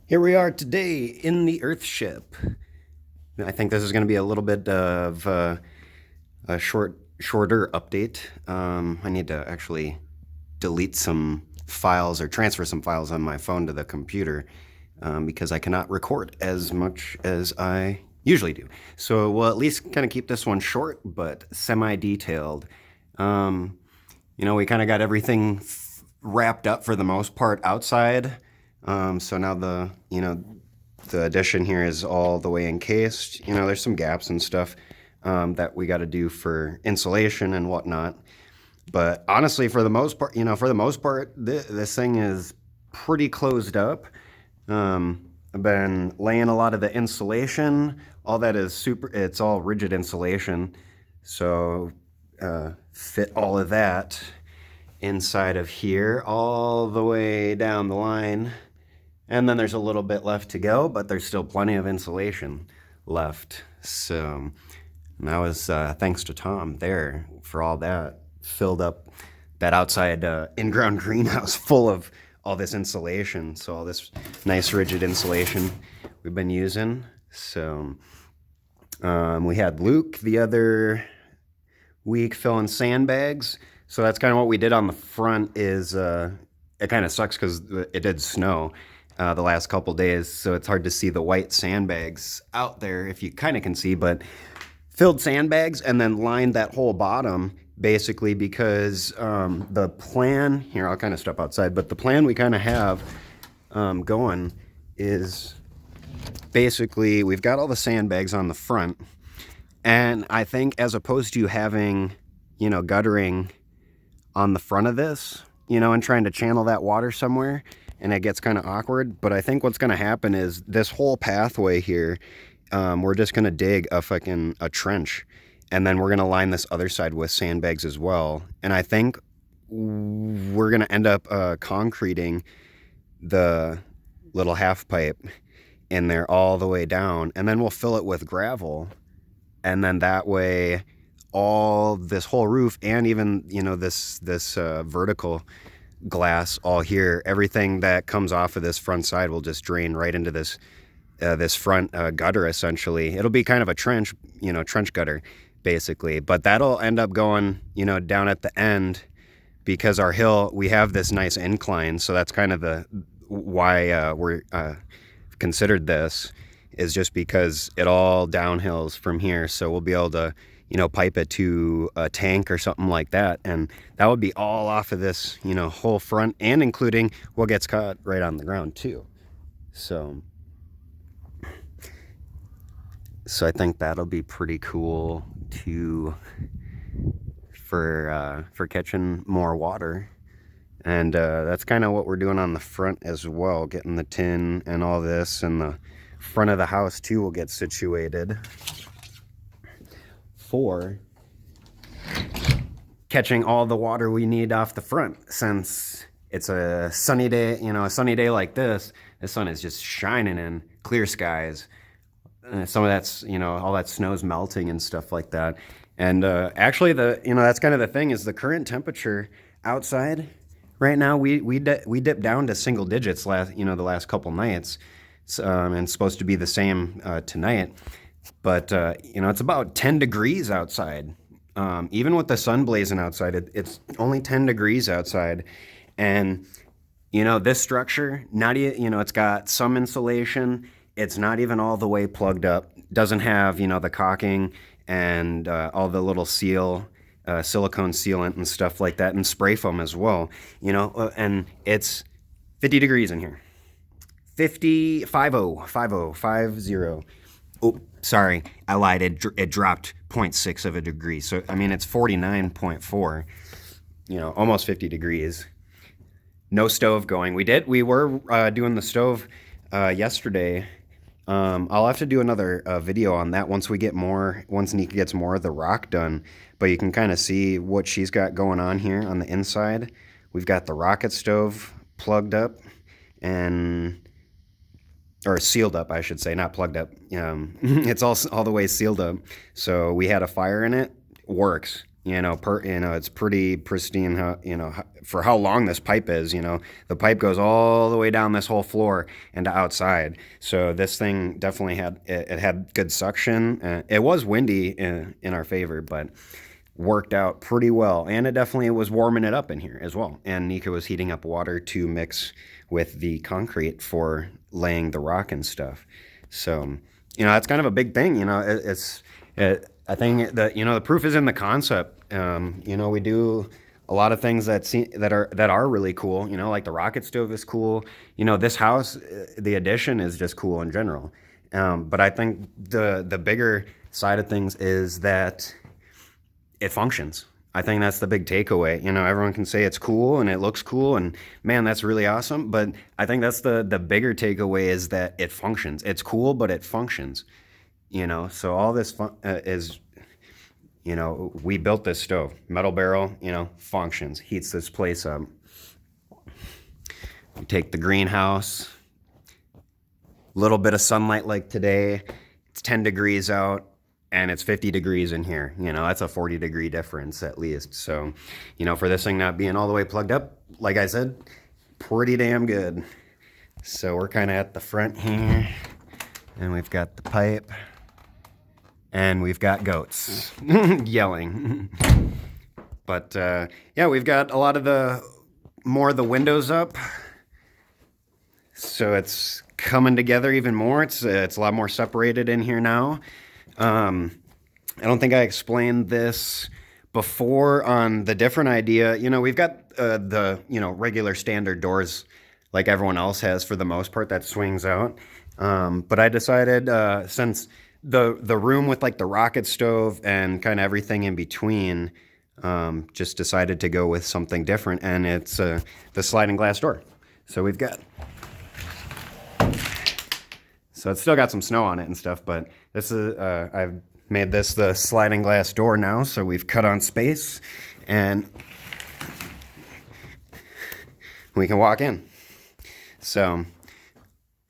Here we are today in the Earthship. I think this is going to be a little bit of a shorter update. I need to actually delete some files or transfer some files on my phone to the computer because I cannot record as much as I usually do. So we'll at least kind of keep this one short but semi-detailed. We kind of got everything wrapped up for the most part outside. So now the addition here is all the way encased. There's some gaps and stuff that we got to do for insulation and whatnot. But honestly, for the most part, this thing is pretty closed up. I've been laying a lot of the insulation. All that is it's all rigid insulation. So fit all of that inside of here all the way down the line. And then there's a little bit left to go, but there's still plenty of insulation left. So that was thanks to Tom there for all that. Filled up that outside in-ground greenhouse full of all this insulation. So all this nice rigid insulation we've been using. So we had Luke the other week filling sandbags. So that's kind of what we did on the front is it kind of sucks because it did snow the last couple days. So it's hard to see the white sandbags out there if you kind of can see, but filled sandbags and then lined that whole bottom basically because the plan here, I'll kind of step outside, but the plan we kind of have going is basically we've got all the sandbags on the front. And I think as opposed to having, guttering on the front of this, and trying to channel that water somewhere, and it gets kind of awkward. But I think what's going to happen is this whole pathway here, we're just going to dig a trench, and then we're going to line this other side with sandbags as well. And I think we're going to end up concreting the little half pipe in there all the way down, and then we'll fill it with gravel. And then that way, all this whole roof and even, this vertical glass all here, everything that comes off of this front side will just drain right into this front gutter essentially. It'll be kind of a trench gutter basically, but that'll end up going, down at the end because our hill, we have this nice incline. So that's kind of why we're considered this is just because it all downhills from here. So we'll be able to, pipe it to a tank or something like that. And that would be all off of this, whole front and including what gets caught right on the ground too. So I think that'll be pretty cool for catching more water. And that's kind of what we're doing on the front as well, getting the tin and all this, and the front of the house too will get situated for catching all the water we need off the front. Since it's a sunny day, a sunny day like this, the sun is just shining in, clear skies. Some of that's, all that snow's melting and stuff like that. And actually, that's kind of the thing is the current temperature outside right now. We dipped down to single digits the last couple nights, and it's supposed to be the same tonight. But it's about 10 degrees outside. Even with the sun blazing outside, it's only 10 degrees outside, and this structure, it's got some insulation. It's not even all the way plugged up. Doesn't have the caulking and all the little silicone sealant and stuff like that, and spray foam as well. And it's 50 degrees in here. 50. Oh, sorry, I lied. It dropped 0.6 of a degree. So it's 49.4. Almost 50 degrees. No stove going. We were doing the stove yesterday. I'll have to do another video on that once Nika gets more of the rock done. But you can kind of see what she's got going on here on the inside. We've got the rocket stove plugged up or sealed up, I should say, not plugged up. It's all the way sealed up. So we had a fire in it. Works. It's pretty pristine. For how long this pipe is, the pipe goes all the way down this whole floor and to outside. So this thing definitely had good suction. It was windy in our favor, but worked out pretty well. And it definitely was warming it up in here as well. And Nika was heating up water to mix with the concrete for laying the rock and stuff. So, that's kind of a big thing. I think that the proof is in the concept. We do a lot of things that are really cool. Like the rocket stove is cool. This house, the addition is just cool in general. But I think the bigger side of things is that it functions. I think that's the big takeaway. Everyone can say it's cool and it looks cool and man, that's really awesome. But I think that's the bigger takeaway is that it functions. It's cool, but it functions. So all this is, we built this stove, metal barrel, functions, heats this place up. We take the greenhouse, little bit of sunlight like today, it's 10 degrees out. And it's 50 degrees in here. That's a 40-degree difference at least. So, for this thing not being all the way plugged up, like I said, pretty damn good. So we're kind of at the front here. And we've got the pipe. And we've got goats yelling. But, we've got a lot of the windows up. So it's coming together even more. It's a lot more separated in here now. I don't think I explained this before on the different idea. We've got the regular standard doors like everyone else has for the most part that swings out. But I decided since the room with like the rocket stove and kind of everything in between, just decided to go with something different, and it's the sliding glass door. So we've got. So it's still got some snow on it and stuff, but this is I've made this the sliding glass door now, so we've cut on space and we can walk in. So,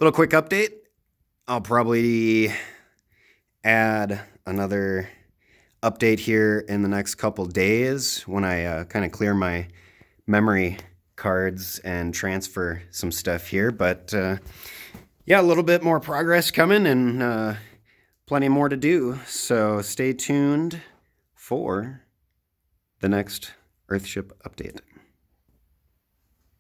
little quick update. I'll probably add another update here in the next couple days when I kind of clear my memory cards and transfer some stuff here, but a little bit more progress coming and plenty more to do. So stay tuned for the next Earthship update.